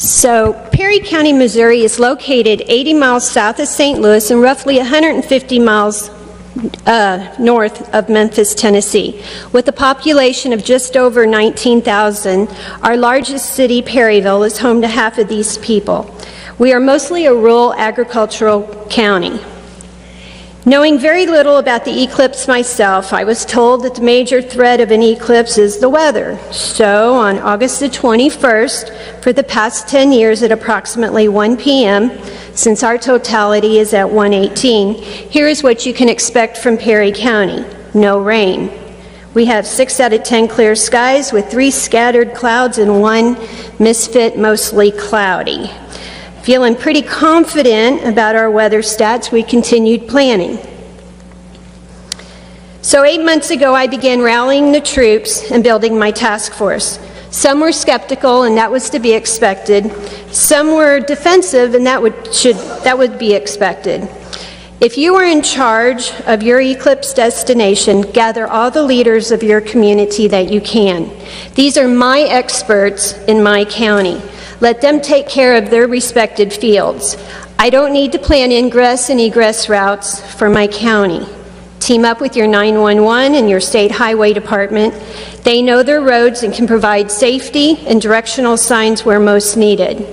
So Perry County, Missouri is located 80 miles south of St. Louis and roughly 150 miles north of Memphis, Tennessee. With a population of just over 19,000, our largest city, Perryville, is home to half of these people. We are mostly a rural agricultural county. Knowing very little about the eclipse myself, I was told that the major threat of an eclipse is the weather. So on August the 21st, for the past 10 years at approximately 1 p.m., since our totality is at 118, here is what you can expect from Perry County: no rain. We have 6 out of 10 clear skies with 3 scattered clouds and 1 misfit, mostly cloudy. Feeling pretty confident about our weather stats, we continued planning. So 8 months ago, I began rallying the troops and building my task force. Some were skeptical, and that was to be expected. Some were defensive, and that would be expected. If you are in charge of your eclipse destination, gather all the leaders of your community that you can. These are my experts in my county. Let them take care of their respected fields. I don't need to plan ingress and egress routes for my county. Team up with your 911 and your state highway department. They know their roads and can provide safety and directional signs where most needed.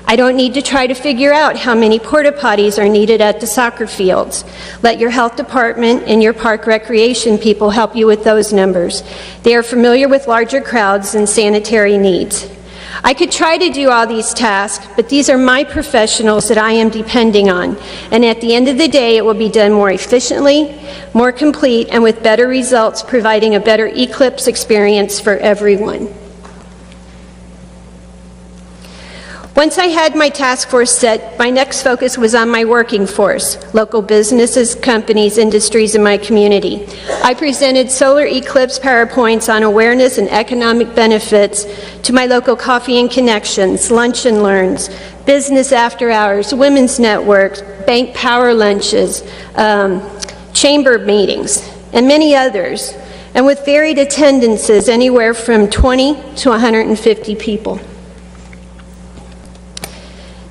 I don't need to try to figure out how many porta potties are needed at the soccer fields. Let your health department and your park recreation people help you with those numbers. They are familiar with larger crowds and sanitary needs. I could try to do all these tasks, but these are my professionals that I am depending on. And at the end of the day, it will be done more efficiently, more complete, and with better results, providing a better eclipse experience for everyone. Once I had my task force set, my next focus was on my working force, local businesses, companies, industries in my community. I presented SolarEclipse PowerPoints on awareness and economic benefits to my local coffee and connections, lunch and learns, business after hours, women's networks, bank power lunches, chamber meetings, and many others, and with varied attendances anywhere from 20 to 150 people.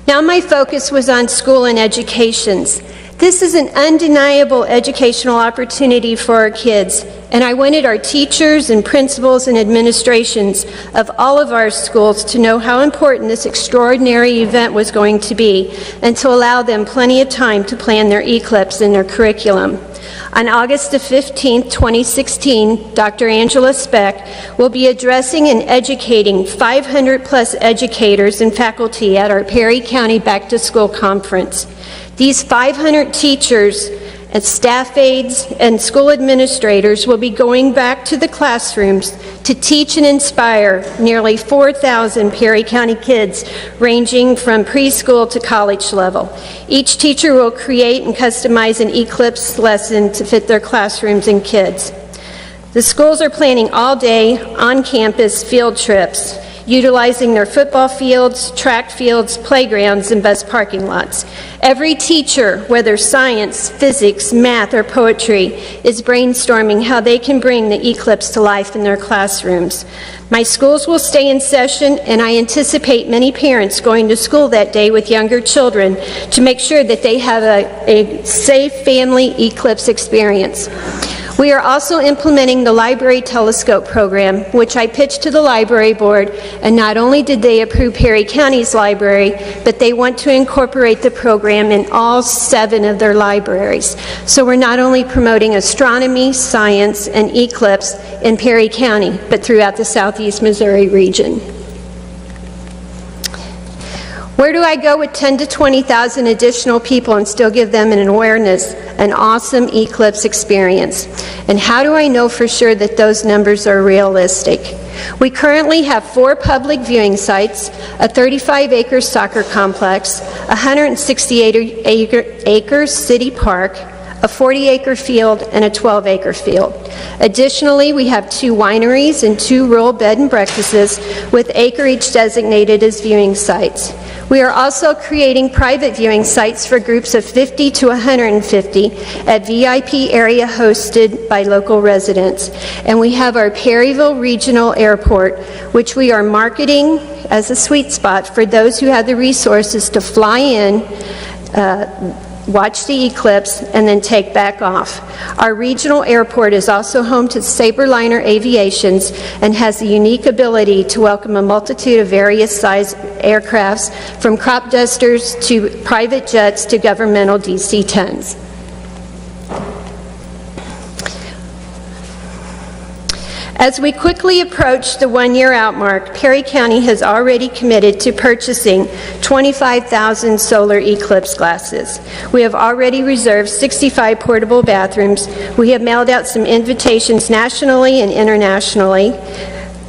Now my focus was on school and educations. This is an undeniable educational opportunity for our kids, and I wanted our teachers and principals and administrations of all of our schools to know how important this extraordinary event was going to be and to allow them plenty of time to plan their eclipse in their curriculum. On August the 15th, 2016, Dr. Angela Speck will be addressing and educating 500 plus educators and faculty at our Perry County Back to School Conference. These 500 teachers and staff aides and school administrators will be going back to the classrooms to teach and inspire nearly 4,000 Perry County kids ranging from preschool to college level. Each teacher will create and customize an eclipse lesson to fit their classrooms and kids. The schools are planning all-day, on-campus field trips, utilizing their football fields, track fields, playgrounds, and bus parking lots. Every teacher, whether science, physics, math, or poetry, is brainstorming how they can bring the eclipse to life in their classrooms. My schools will stay in session, and I anticipate many parents going to school that day with younger children to make sure that they have a safe family eclipse experience. We are also implementing the Library Telescope program, which I pitched to the library board, and not only did they approve Perry County's library, but they want to incorporate the program in all 7 of their libraries. So we're not only promoting astronomy, science, and eclipse in Perry County, but throughout the Southeast Missouri region. Where do I go with 10 to 20,000 additional people and still give them an awareness, an awesome eclipse experience? And how do I know for sure that those numbers are realistic? We currently have 4 public viewing sites, a 35-acre soccer complex, a 168-acre city park, a 40-acre field, and a 12-acre field. Additionally, we have 2 wineries and 2 rural bed and breakfasts with acreage designated as viewing sites. We are also creating private viewing sites for groups of 50 to 150 at VIP area hosted by local residents. And we have our Perryville Regional Airport, which we are marketing as a sweet spot for those who have the resources to fly in, watch the eclipse, and then take back off. Our regional airport is also home to Sabreliner Aviations and has the unique ability to welcome a multitude of various size aircrafts, from crop dusters to private jets to governmental DC-10s. As we quickly approach the one-year out mark, Perry County has already committed to purchasing 25,000 solar eclipse glasses. We have already reserved 65 portable bathrooms. We have mailed out some invitations nationally and internationally.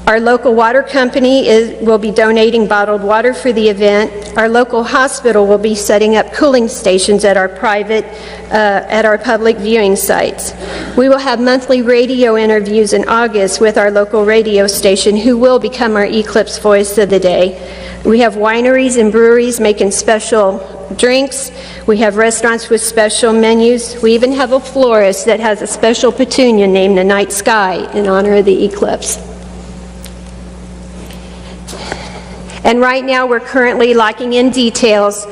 Our local water company will be donating bottled water for the event. Our local hospital will be setting up cooling stations at our public viewing sites. We will have monthly radio interviews in August with our local radio station, who will become our Eclipse Voice of the Day. We have wineries and breweries making special drinks. We have restaurants with special menus. We even have a florist that has a special petunia named the Night Sky in honor of the eclipse. And right now we're currently locking in details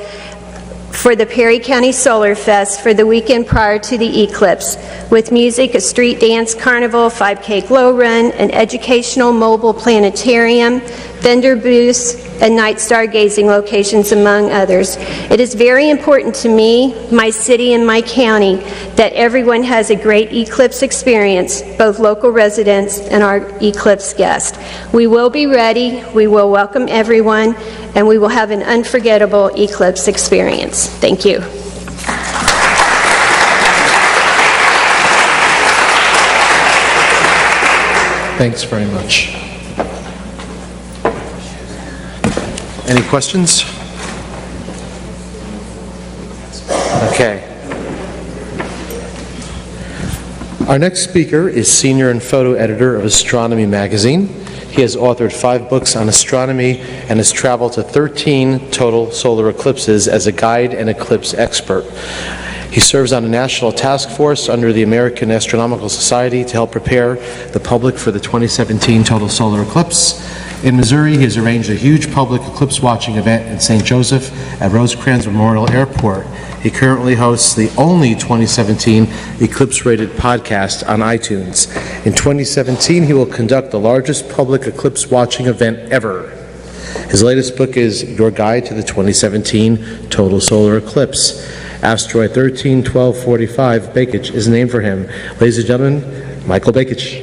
for the Perry County Solar Fest for the weekend prior to the eclipse, with music, a street dance carnival, 5K glow run, an educational mobile planetarium, vendor booths, and night stargazing locations, among others. It is very important to me, my city, and my county that everyone has a great eclipse experience, both local residents and our eclipse guests. We will be ready, we will welcome everyone, and we will have an unforgettable eclipse experience. Thank you. Thanks very much. Any questions? Okay. Our next speaker is senior and photo editor of Astronomy magazine. He has authored 5 books on astronomy and has traveled to 13 total solar eclipses as a guide and eclipse expert. He serves on a national task force under the American Astronomical Society to help prepare the public for the 2017 total solar eclipse. In Missouri, he has arranged a huge public eclipse watching event in St. Joseph at Rosecrans Memorial Airport. He currently hosts the only 2017 eclipse-rated podcast on iTunes. In 2017, he will conduct the largest public eclipse watching event ever. His latest book is Your Guide to the 2017 Total Solar Eclipse. Asteroid 131245 Bakich is named for him. Ladies and gentlemen, Michael Bakich.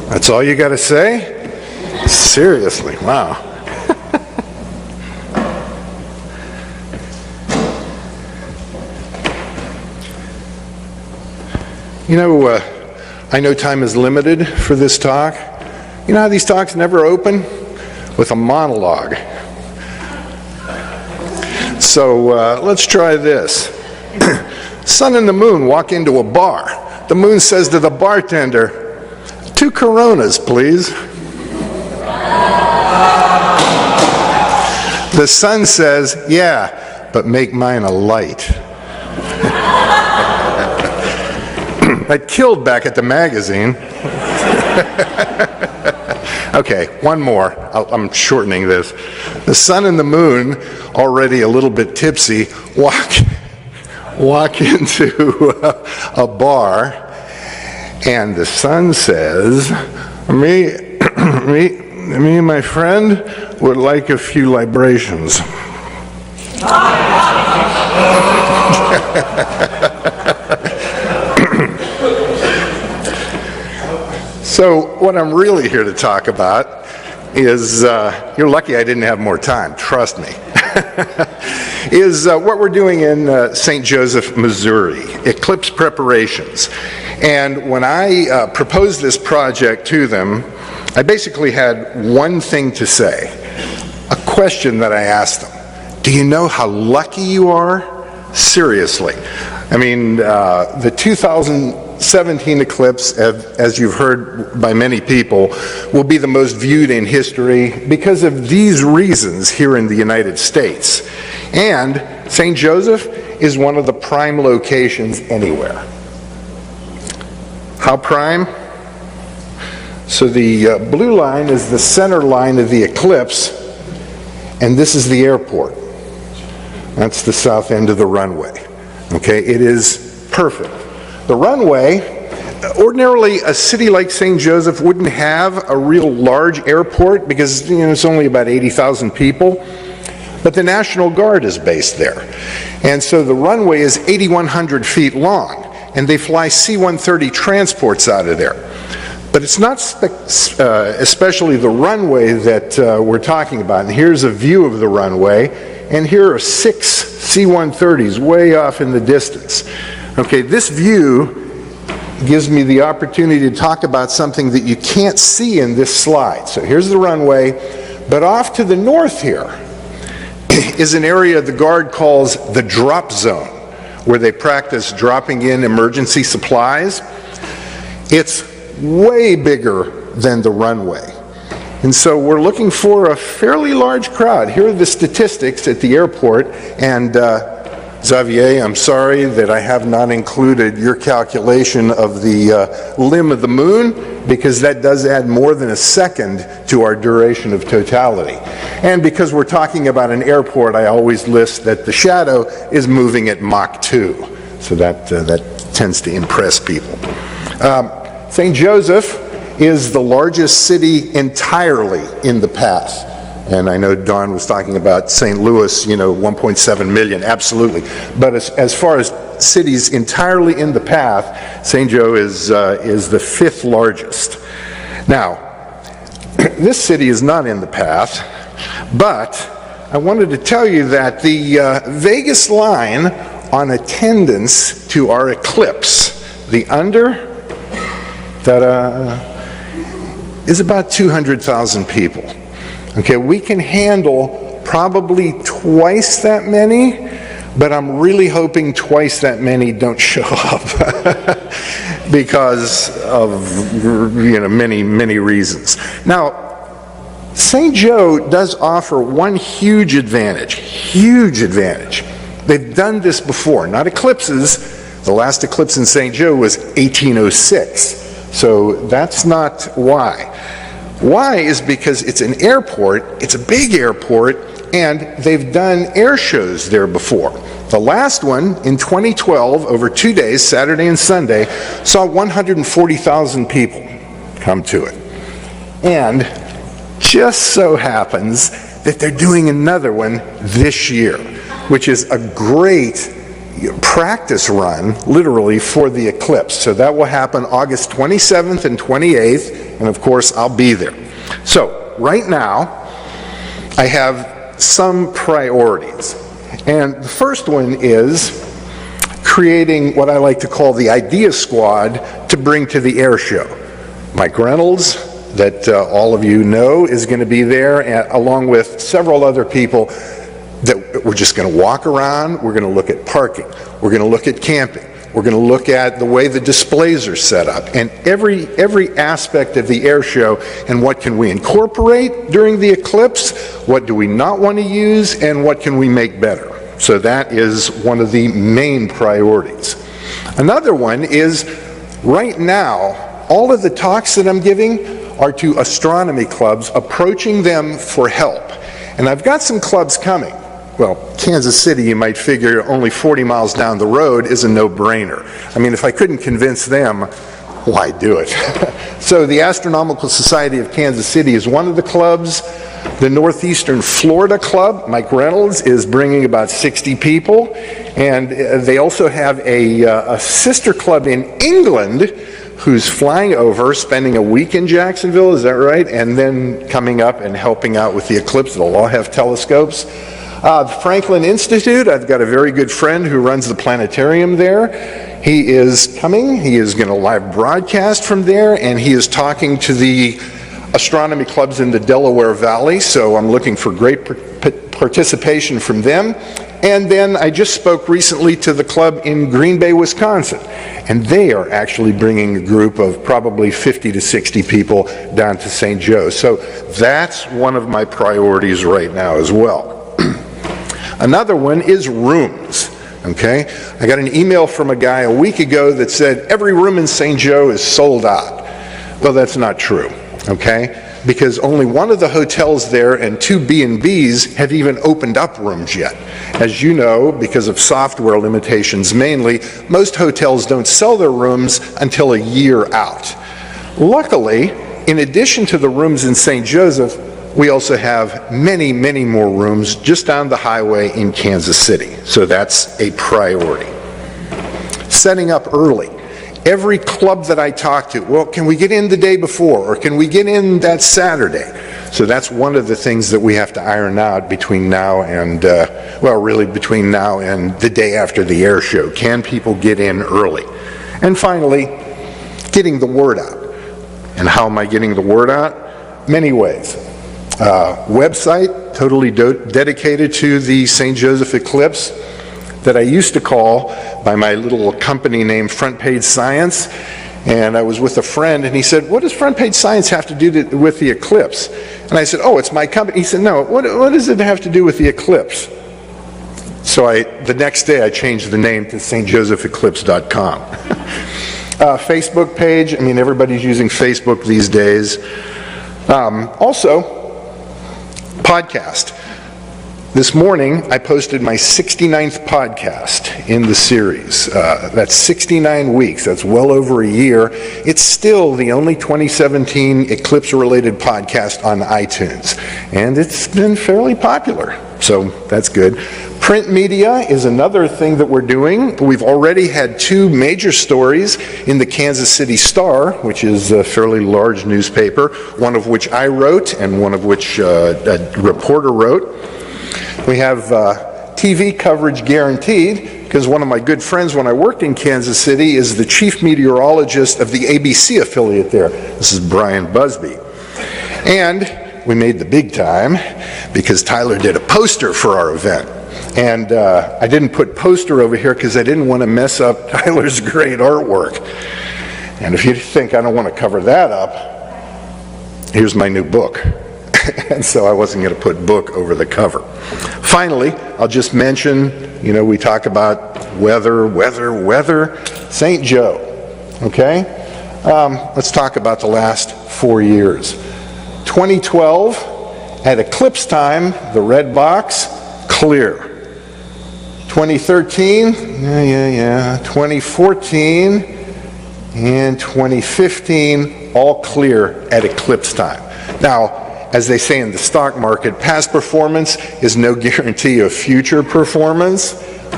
That's all you got to say? Seriously, wow. You know, I know time is limited for this talk. You know how these talks never open? With a monologue. So let's try this. Sun and the moon walk into a bar. The moon says to the bartender, 2 Coronas, please. The sun says, yeah, but make mine a light. That killed back at the magazine. Okay, one more. I'm shortening this. The sun and the moon, already a little bit tipsy, walk into a bar, and the sun says, me and my friend would like a few libations. So what I'm really here to talk about is, you're lucky I didn't have more time, trust me, is what we're doing in St. Joseph, Missouri, eclipse preparations. And when I proposed this project to them, I basically had one thing to say, a question that I asked them. Do you know how lucky you are? Seriously. I mean, the 2000 17 eclipse, as you've heard by many people, will be the most viewed in history because of these reasons here in the United States. And St. Joseph is one of the prime locations anywhere. How prime? So the blue line is the center line of the eclipse, and this is the airport. That's the south end of the runway. Okay, it is perfect. The runway, ordinarily a city like St. Joseph wouldn't have a real large airport because it's only about 80,000 people, but the National Guard is based there. And so the runway is 8,100 feet long, and they fly C-130 transports out of there. But it's not especially the runway that we're talking about. And here's a view of the runway, and here are 6 C-130s way off in the distance. Okay, this view gives me the opportunity to talk about something that you can't see in this slide. So here's the runway, but off to the north here is an area the Guard calls the drop zone, where they practice dropping in emergency supplies. It's way bigger than the runway. And so we're looking for a fairly large crowd. Here are the statistics at the airport, and Xavier, I'm sorry that I have not included your calculation of the limb of the moon, because that does add more than a second to our duration of totality. And because we're talking about an airport, I always list that the shadow is moving at Mach 2. So that tends to impress people. St. Joseph is the largest city entirely in the path. And I know Don was talking about St. Louis, 1.7 million, absolutely. But as far as cities entirely in the path, St. Joe is the 5th largest. Now, this city is not in the path, but I wanted to tell you that the Vegas line on attendance to our eclipse, the under, is about 200,000 people. Okay, we can handle probably twice that many, but I'm really hoping twice that many don't show up because of many reasons. Now, St. Joe does offer one huge advantage. They've done this before, not eclipses. The last eclipse in St. Joe was 1806, so that's not why. Why is because it's an airport, it's a big airport, and they've done air shows there before. The last one in 2012, over 2 days, Saturday and Sunday, saw 140,000 people come to it. And just so happens that they're doing another one this year, which is a great practice run, literally, for the eclipse. So that will happen August 27th and 28th, and of course I'll be there. So right now I have some priorities, and the first one is creating what I like to call the idea squad to bring to the air show. Mike Reynolds, that all of you know, is going to be there, along with several other people that we're just going to walk around. We're going to look at parking. We're going to look at camping. We're going to look at the way the displays are set up and every aspect of the air show, and what can we incorporate during the eclipse, what do we not want to use, and what can we make better. So that is one of the main priorities. Another one is, right now, all of the talks that I'm giving are to astronomy clubs, approaching them for help. And I've got some clubs coming. Well, Kansas City, you might figure, only 40 miles down the road, is a no-brainer. I mean, if I couldn't convince them, why do it? So the Astronomical Society of Kansas City is one of the clubs. The Northeastern Florida Club, Mike Reynolds, is bringing about 60 people. And they also have a sister club in England who's flying over, spending a week in Jacksonville, is that right? And then coming up and helping out with the eclipse. They'll all have telescopes. The Franklin Institute, I've got a very good friend who runs the planetarium there. He is coming. He is going to live broadcast from there, and he is talking to the astronomy clubs in the Delaware Valley, so I'm looking for great participation from them. And then I just spoke recently to the club in Green Bay, Wisconsin, and they are actually bringing a group of probably 50 to 60 people down to St. Joe. So that's one of my priorities right now as well. Another one is rooms. Okay, I got an email from a guy a week ago that said every room in St. Joe is sold out. Well, that's not true, okay? Because only one of the hotels there and 2 B&Bs have even opened up rooms yet. As you know, because of software limitations mainly, most hotels don't sell their rooms until a year out. Luckily, in addition to the rooms in St. Joseph, we also have many, many more rooms just down the highway in Kansas City. So that's a priority. Setting up early. Every club that I talk to, well, can we get in the day before, or can we get in that Saturday? So that's one of the things that we have to iron out between now and, well, really between now and the day after the air show. Can people get in early? And finally, getting the word out. And how am I getting the word out? Many ways. Website, totally dedicated to the St. Joseph Eclipse, that I used to call by my little company name Front Page Science. And I was with a friend and he said, what does Front Page Science have to do with the eclipse? And I said, oh, it's my company. He said, no, what does it have to do with the eclipse? So the next day I changed the name to stjosepheclipse.com. Facebook page, I mean, everybody's using Facebook these days. Also, podcast. This morning, I posted my 69th podcast in the series. That's 69 weeks. That's well over a year. It's still the only 2017 Eclipse-related podcast on iTunes. And it's been fairly popular, so that's good. Print media is another thing that we're doing. We've already had 2 major stories in the Kansas City Star, which is a fairly large newspaper, one of which I wrote and one of which a reporter wrote. We have TV coverage guaranteed, because one of my good friends when I worked in Kansas City is the chief meteorologist of the ABC affiliate there. This is Brian Busby. And we made the big time because Tyler did a poster for our event. And I didn't put poster over here because I didn't want to mess up Tyler's great artwork. And if you think I don't want to cover that up, here's my new book. And so I wasn't going to put book over the cover. Finally, I'll just mention, you know, we talk about weather, St. Joe, okay? Let's talk about the last 4 years. 2012, at eclipse time, the red box, clear. 2013, 2014, and 2015, all clear at eclipse time. Now, as they say in the stock market, past performance is no guarantee of future performance,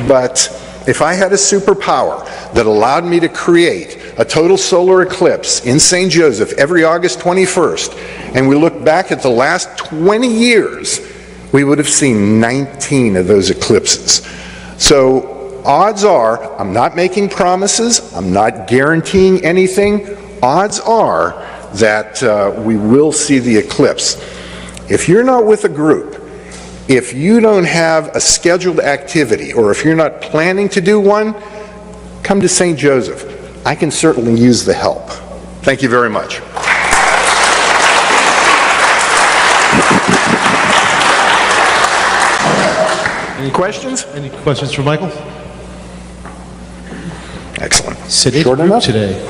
but if I had a superpower that allowed me to create a total solar eclipse in St. Joseph every August 21st, and we look back at the last 20 years, we would have seen 19 of those eclipses. So odds are, I'm not making promises, I'm not guaranteeing anything, odds are that we will see the eclipse. If you're not with a group, if you don't have a scheduled activity, or if you're not planning to do one, come to St. Joseph. I can certainly use the help. Thank you very much. Any questions? Any questions for Michael? Excellent. City Short enough today.